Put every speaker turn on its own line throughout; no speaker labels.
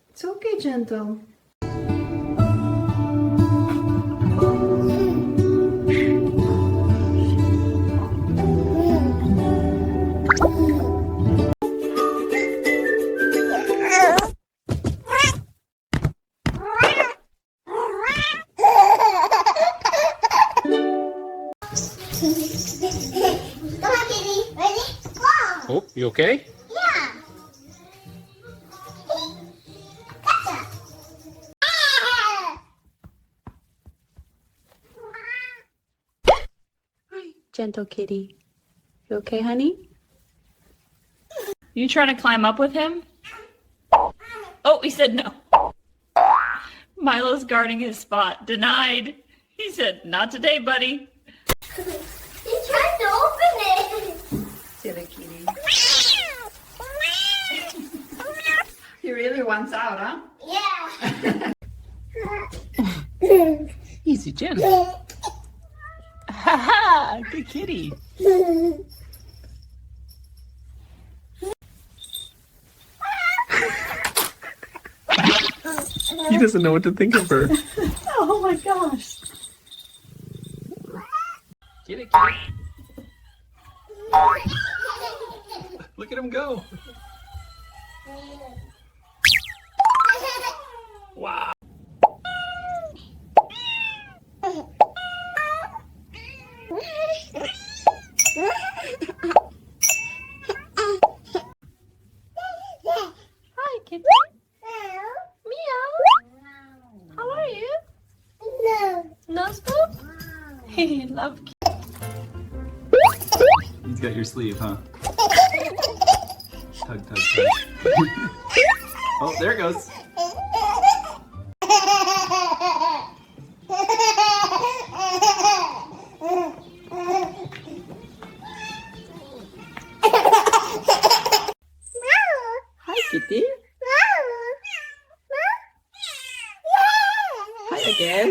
It's okay, Gentle.
Oh, you okay?
Yeah.
Hi, gentle kitty. You okay, honey?
You trying to climb up with him? Oh, he said no. Milo's guarding his spot. Denied. He said, not today, buddy.
He's trying to open it.
Silly kitty. He really wants out, huh?
Yeah.
Easy, gentle. Ha ha! Good kitty. He doesn't know what to think of her.
Oh my gosh.
Get it, kitty. Look at him go. Wow.
Hi, kitty. Meow. How are you?
No.
Nose poop? Hey, love kitty.
He's got your sleeve, huh? Tug, tug, tug. Oh, there it goes. Hi, kitty. Hi again.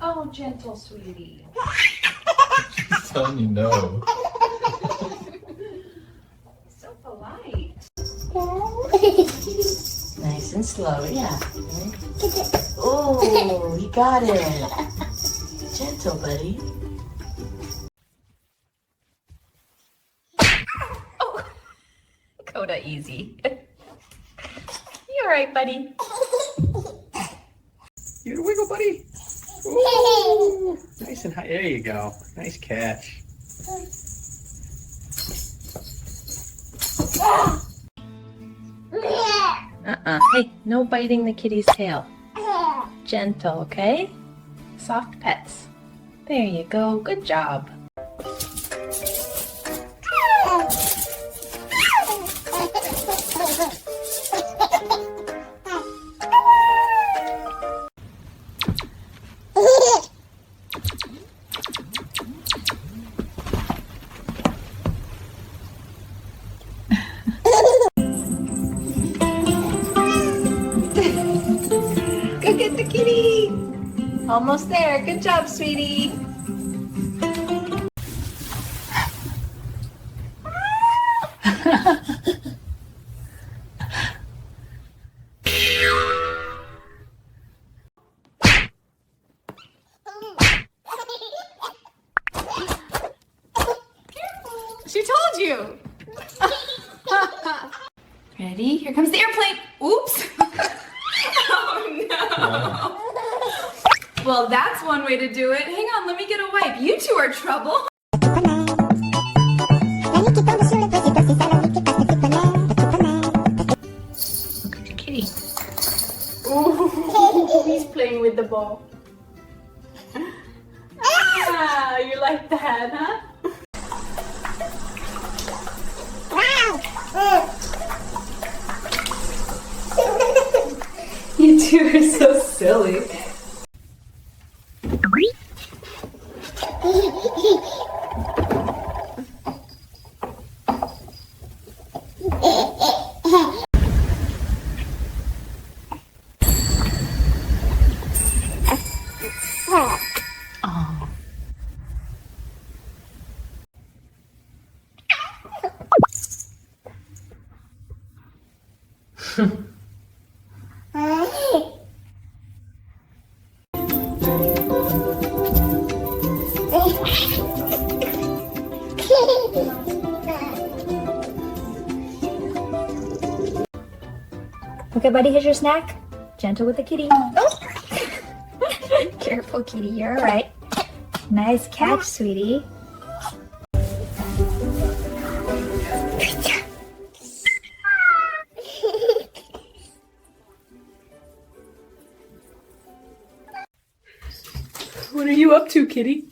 Oh, gentle sweetie.
He's telling you no.
So polite. Nice and slow, yeah. Oh, he got it. Gentle, buddy. Oh, Coda, easy. You all right, buddy?
You gonna wiggle, buddy? Ooh, nice and high. There you go. Nice catch.
Hey, no biting the kitty's tail. Gentle, okay? Soft pets. There you go. Good job. Go get the kitty. Almost there. Good job, sweetie.
She told you. Ready? Here comes the airplane. Oops. Oh no. Well, that's one way to do it. Hang on, let me get a wipe. You two are trouble.
Look at the kitty. Ooh, he's playing with the ball. Ah, you like that, huh? You two are so silly.
Okay, buddy, here's your snack. Gentle with the kitty. Oh! Careful, kitty, you're alright. Nice catch, sweetie.
What are you up to, kitty?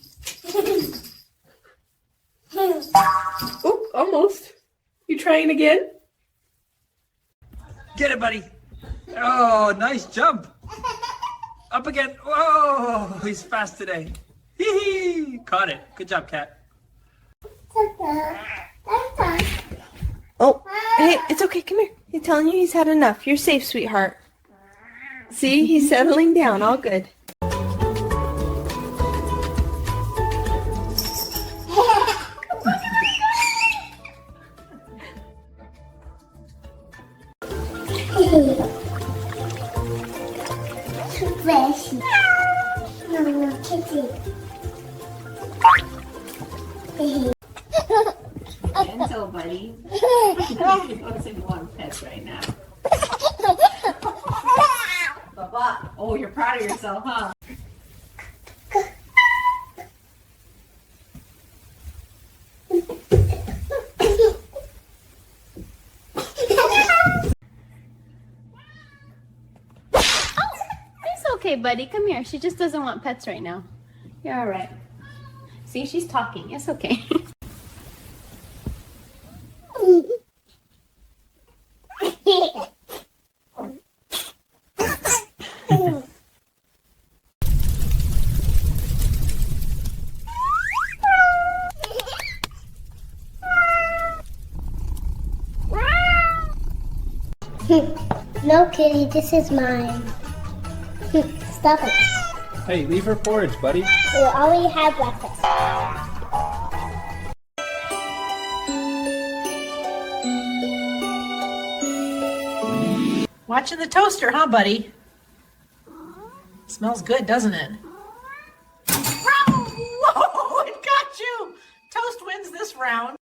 Oop, almost. You trying again?
Get it, buddy. Oh, nice jump. Up again. Whoa, he's fast today. Hee-hee. Caught it. Good job, cat.
Oh, hey, it's okay. Come here. He's telling you he's had enough. You're safe, sweetheart. See, he's settling down. All good.
Fresh. No, kitty.
Gentle, buddy. He doesn't want pets right now. Baba. Oh, you're proud of yourself, huh?
Okay, buddy, come here. She just doesn't want pets right now. You're all right. See, she's talking. It's okay.
No, kitty, this is mine. Stop it.
Hey, leave her porridge, buddy.
We'll already have breakfast.
Watching the toaster, huh, buddy? Smells good, doesn't it? Whoa, it got you! Toast wins this round.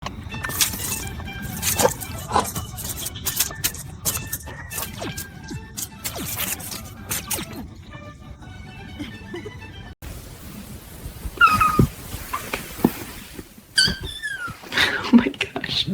Oh my gosh.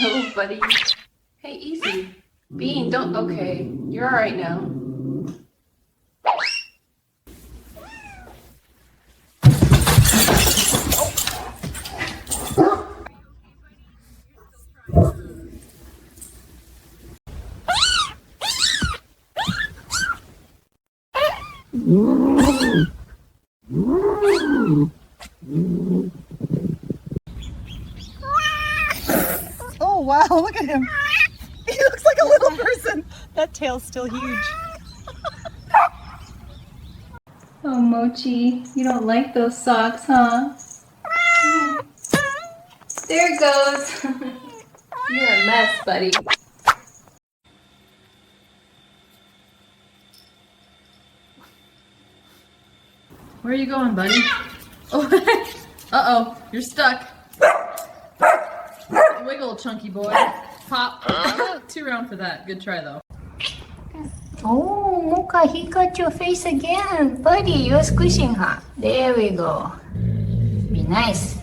Oh, buddy. Hey, easy. Bean, don't. Okay, you're all right now.
Oh wow, look at him. He looks like a little person. That tail's still huge.
Oh, Mochi, you don't like those socks, huh? There it goes. You're a mess, buddy.
Where are you going, buddy? Oh, uh-oh, you're stuck.
Wiggle, chunky boy. Pop. Too round for that. Good try, though.
Oh, Mocha, he got your face again. Buddy, you're squishing her. There we go. Be nice.